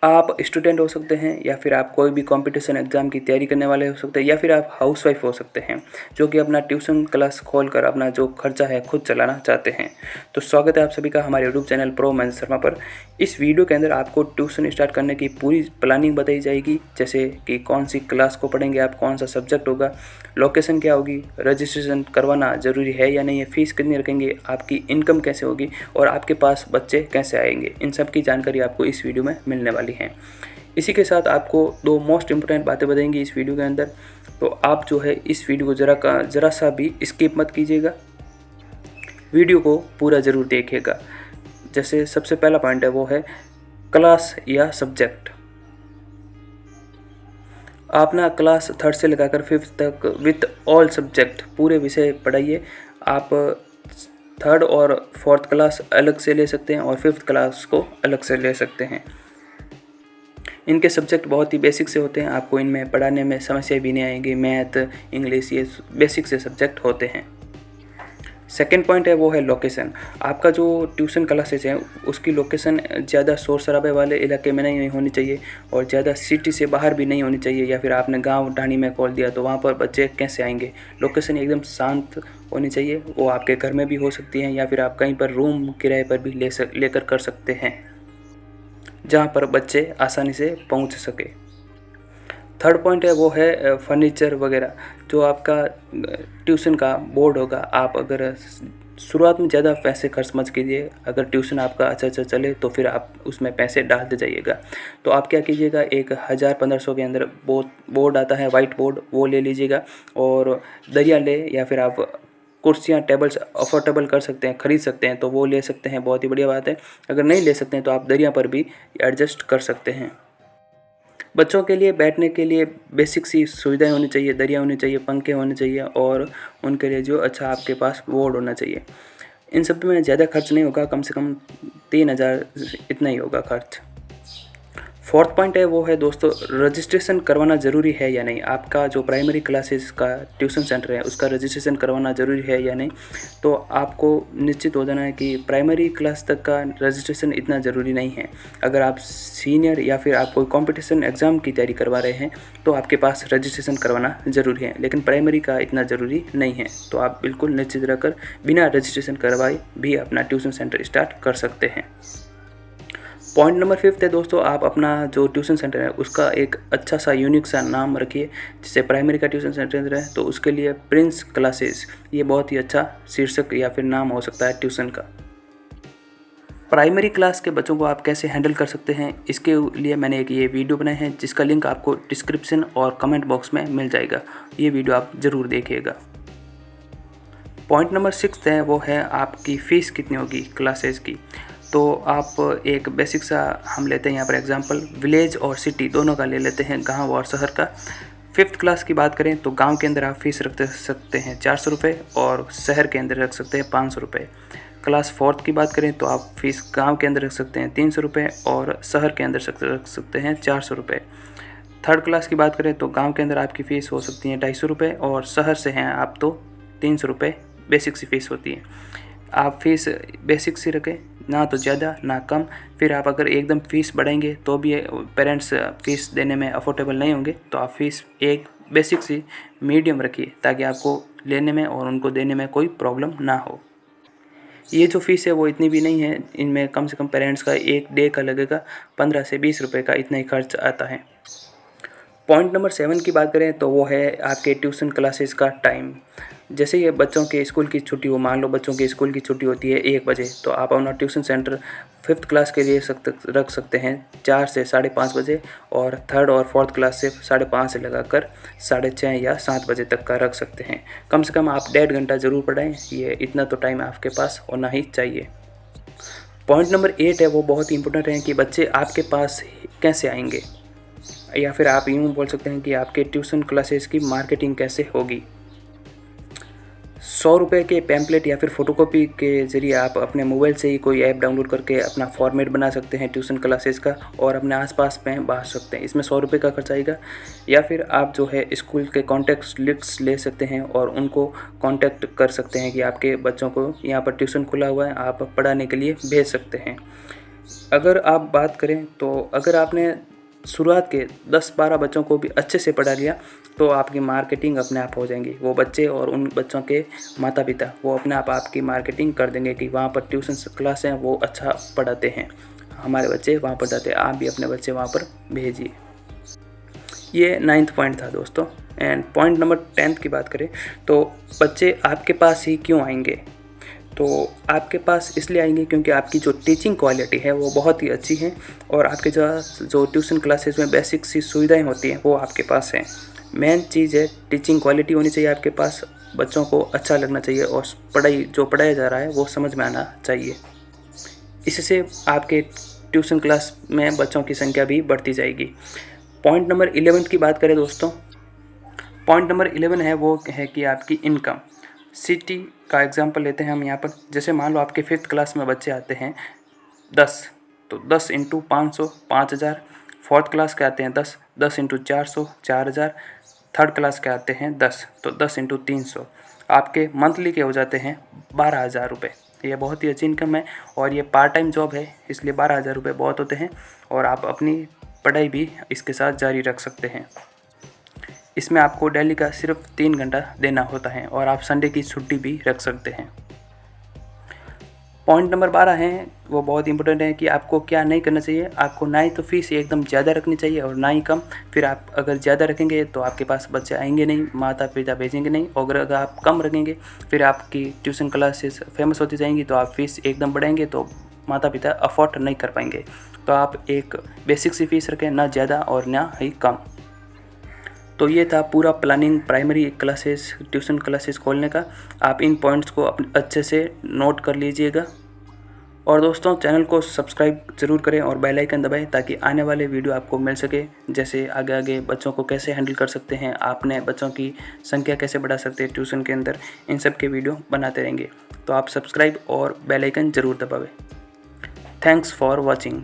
आप स्टूडेंट हो सकते हैं, या फिर आप कोई भी कंपटीशन एग्ज़ाम की तैयारी करने वाले हो सकते हैं, या फिर आप हाउसवाइफ हो सकते हैं जो कि अपना ट्यूशन क्लास खोलकर अपना जो खर्चा है खुद चलाना चाहते हैं। तो स्वागत है आप सभी का हमारे YouTube channel pro Mahendra Sharma पर। इस वीडियो के अंदर आपको ट्यूशन स्टार्ट करने की पूरी प्लानिंग बताई जाएगी, जैसे कि कौन सी क्लास को पढ़ेंगे आप, कौन सा सब्जेक्ट होगा, लोकेशन क्या होगी, रजिस्ट्रेशन करवाना ज़रूरी है या नहीं है, फ़ीस कितनी रखेंगे, आपकी इनकम कैसे होगी और आपके पास बच्चे कैसे आएंगे। इन सब की जानकारी आपको इस वीडियो में मिलने वाली हैं। इसी के साथ आपको दो मोस्ट इम्पोर्टेंट बातें बताएंगी इस वीडियो के अंदर। तो आप जो है इस वीडियो को ज़रा सा भी स्किप मत कीजिएगा, वीडियो को पूरा ज़रूर देखिएगा। जैसे सबसे पहला पॉइंट है वो है क्लास या सब्जेक्ट। आप ना क्लास 3rd से लेकर 5th तक विथ ऑल सब्जेक्ट पूरे विषय पढ़ाइए। आप 3rd और 4th क्लास अलग से ले सकते हैं और 5th क्लास को अलग से ले सकते हैं। इनके सब्जेक्ट बहुत ही बेसिक से होते हैं, आपको इनमें पढ़ाने में समस्या भी नहीं आएगी। मैथ, इंग्लिश, ये बेसिक से सब्जेक्ट होते हैं। सेकेंड पॉइंट है वो है लोकेशन। आपका जो ट्यूशन क्लासेस हैं उसकी लोकेशन ज़्यादा शोर शराबे वाले इलाके में नहीं होनी चाहिए और ज़्यादा सिटी से बाहर भी नहीं होनी चाहिए, या फिर आपने गांव ढाणी में खोल दिया तो वहाँ पर बच्चे कैसे आएंगे। लोकेशन एकदम शांत होनी चाहिए, वो आपके घर में भी हो सकती है या फिर आप कहीं पर रूम किराए पर भी लेकर कर सकते हैं, जहाँ पर बच्चे आसानी से पहुँच सके। थर्ड पॉइंट है वो है फर्नीचर वगैरह। जो आपका ट्यूशन का बोर्ड होगा, आप अगर शुरुआत में ज़्यादा पैसे खर्च मत कीजिए। अगर ट्यूशन आपका अच्छा चले तो फिर आप उसमें पैसे डालते जाइएगा। तो आप क्या कीजिएगा, 1000-1500 के अंदर बोर्ड आता है, वाइट बोर्ड, वो ले लीजिएगा। और दरिया ले, या फिर आप कुर्सियाँ टेबल्स अफोर्डेबल कर सकते हैं, ख़रीद सकते हैं तो वो ले सकते हैं, बहुत ही बढ़िया बात है। अगर नहीं ले सकते हैं तो आप दरिया पर भी एडजस्ट कर सकते हैं। बच्चों के लिए बैठने के लिए बेसिक सी सुविधाएं होनी चाहिए, दरिया होनी चाहिए, पंखे होने चाहिए और उनके लिए जो अच्छा आपके पास बोर्ड होना चाहिए। इन सब में ज़्यादा खर्च नहीं होगा, कम से कम 3000 इतना ही होगा खर्च। फोर्थ पॉइंट है वो है दोस्तों, रजिस्ट्रेशन करवाना ज़रूरी है या नहीं। आपका जो प्राइमरी क्लासेस का ट्यूशन सेंटर है उसका रजिस्ट्रेशन करवाना ज़रूरी है या नहीं। तो आपको निश्चित हो जाना है कि प्राइमरी क्लास तक का रजिस्ट्रेशन इतना ज़रूरी नहीं है। अगर आप सीनियर या फिर आप कोई कॉम्पिटिशन एग्ज़ाम की तैयारी करवा रहे हैं तो आपके पास रजिस्ट्रेशन करवाना ज़रूरी है, लेकिन प्राइमरी का इतना ज़रूरी नहीं है। तो आप बिल्कुल निश्चित रहकर बिना रजिस्ट्रेशन करवाए भी अपना ट्यूशन सेंटर स्टार्ट कर सकते हैं। पॉइंट नंबर 5 है दोस्तों, आप अपना जो ट्यूशन सेंटर है उसका एक अच्छा सा यूनिक सा नाम रखिए। जैसे प्राइमरी का ट्यूशन सेंटर है तो उसके लिए प्रिंस क्लासेस, ये बहुत ही अच्छा शीर्षक या फिर नाम हो सकता है ट्यूशन का। प्राइमरी क्लास के बच्चों को आप कैसे हैंडल कर सकते हैं, इसके लिए मैंने एक ये वीडियो बनाया है जिसका लिंक आपको डिस्क्रिप्शन और कमेंट बॉक्स में मिल जाएगा। ये वीडियो आप ज़रूर देखिएगा। पॉइंट नंबर 6 है वो है आपकी फ़ीस कितनी होगी क्लासेस की। तो आप एक बेसिक सा हम लेते हैं यहाँ पर एग्जांपल, विलेज और सिटी दोनों का ले लेते हैं, गांव और शहर का। 5th क्लास की बात करें तो गांव के अंदर आप फीस रख सकते हैं 400 रुपये और शहर के अंदर रख सकते हैं 500 रुपये। क्लास 4th की बात करें तो आप फीस गाँव के अंदर रख सकते हैं 300 रुपये और शहर के अंदर रख सकते हैं 400 रुपये। 3rd क्लास की बात करें तो गाँव के अंदर आपकी फ़ीस हो सकती है 250 रुपये और शहर से हैं आप तो 300 रुपये बेसिक सी फ़ीस होती है। आप फीस बेसिक सी रखें, ना तो ज़्यादा ना कम। फिर आप अगर एकदम फ़ीस बढ़ाएंगे तो भी पेरेंट्स फ़ीस देने में अफोर्डेबल नहीं होंगे, तो आप फ़ीस एक बेसिक सी मीडियम रखिए ताकि आपको लेने में और उनको देने में कोई प्रॉब्लम ना हो। ये जो फ़ीस है वो इतनी भी नहीं है, इनमें कम से कम पेरेंट्स का एक डे का लगेगा 15 से 20 रुपये का, इतना ही खर्च आता है। पॉइंट नंबर 7 की बात करें तो वो है आपके ट्यूशन क्लासेस का टाइम। जैसे ये बच्चों के स्कूल की छुट्टी हो, मान लो बच्चों की स्कूल की छुट्टी होती है 1 बजे, तो आप अपना ट्यूशन सेंटर 5th क्लास के लिए रख सकते हैं 4 से 5:30 बजे और 3rd और 4th क्लास से 5:30 से लगाकर 6:30 या 7 बजे तक का रख सकते हैं। कम से कम आप 1.5 घंटा ज़रूर पढ़ाएँ, ये इतना तो टाइम आपके पास होना ही चाहिए। पॉइंट नंबर 8 है वो बहुत ही इंपॉर्टेंट है कि बच्चे आपके पास कैसे आएंगे, या फिर आप यूँ बोल सकते हैं कि आपके ट्यूशन क्लासेस की मार्केटिंग कैसे होगी। 100 रुपये के पैम्पलेट या फिर फ़ोटोकॉपी के ज़रिए आप अपने मोबाइल से ही कोई ऐप डाउनलोड करके अपना फॉर्मेट बना सकते हैं ट्यूशन क्लासेस का और अपने आसपास में बांट सकते हैं। इसमें 100 रुपये का खर्च आएगा। या फिर आप जो है स्कूल के कॉन्टैक्ट लिस्ट ले सकते हैं और उनको कॉन्टैक्ट कर सकते हैं कि आपके बच्चों को यहाँ पर ट्यूशन खुला हुआ है, आप पढ़ाने के लिए भेज सकते हैं। अगर आप बात करें तो अगर आपने शुरुआत के 10-12 बच्चों को भी अच्छे से पढ़ा लिया तो आपकी मार्केटिंग अपने आप हो जाएंगी। वो बच्चे और उन बच्चों के माता पिता वो अपने आप आपकी मार्केटिंग कर देंगे कि वहाँ पर ट्यूशन क्लास हैं, वो अच्छा पढ़ाते हैं, हमारे बच्चे वहाँ पर जाते हैं, आप भी अपने बच्चे वहाँ पर भेजिए। ये 9th पॉइंट था दोस्तों। एंड पॉइंट नंबर 10th की बात करें तो बच्चे आपके पास ही क्यों आएंगे? तो आपके पास इसलिए आएंगे क्योंकि आपकी जो टीचिंग क्वालिटी है वो बहुत ही अच्छी है और आपके जो ट्यूशन क्लासेस में बेसिक सी सुविधाएं होती हैं वो आपके पास हैं। मेन चीज़ है टीचिंग क्वालिटी होनी चाहिए आपके पास, बच्चों को अच्छा लगना चाहिए और जो पढ़ाया जा रहा है वो समझ में आना चाहिए। इससे आपके ट्यूशन क्लास में बच्चों की संख्या भी बढ़ती जाएगी। पॉइंट नंबर 11 की बात करें दोस्तों, पॉइंट नंबर 11 है वो है कि आपकी इनकम। सिटी का एग्जांपल लेते हैं हम यहाँ पर। जैसे मान लो आपके 5th क्लास में बच्चे आते हैं 10, तो 10 इंटू 500 5000। 4th क्लास के आते हैं 10, 10 इंटू 400 4000। 3rd क्लास के आते हैं 10, तो 10 इंटू 300। आपके मंथली के हो जाते हैं 12,000 रुपये। ये बहुत ही अच्छी इनकम है और ये पार्ट टाइम जॉब है, इसलिए 12,000 रुपये बहुत होते हैं और आप अपनी पढ़ाई भी इसके साथ जारी रख सकते हैं। इसमें आपको डेली का सिर्फ 3 घंटा देना होता है और आप संडे की छुट्टी भी रख सकते हैं। पॉइंट नंबर 12 है वो बहुत इंपॉर्टेंट है कि आपको क्या नहीं करना चाहिए। आपको ना ही तो फीस एकदम ज़्यादा रखनी चाहिए और ना ही कम। फिर आप अगर ज़्यादा रखेंगे तो आपके पास बच्चे आएंगे नहीं, माता पिता भेजेंगे नहीं। और अगर आप कम रखेंगे फिर आपकी ट्यूशन क्लासेस फेमस होती जाएंगी तो आप फीस एकदम बढ़ाएंगे तो माता पिता अफोर्ड नहीं कर पाएंगे। तो आप एक बेसिक सी फीस रखें, ना ज़्यादा और ना ही कम। तो ये था पूरा planning primary classes tuition classes खोलने का। आप इन पॉइंट्स को अच्छे से नोट कर लीजिएगा। और दोस्तों चैनल को सब्सक्राइब ज़रूर करें और बेल आइकन दबाएं ताकि आने वाले वीडियो आपको मिल सके। जैसे आगे बच्चों को कैसे हैंडल कर सकते हैं, आपने बच्चों की संख्या कैसे बढ़ा सकते हैं ट्यूशन के अंदर, इन सब के वीडियो बनाते रहेंगे। तो आप सब्सक्राइब और बेल आइकन ज़रूर दबाएं। Thanks for watching.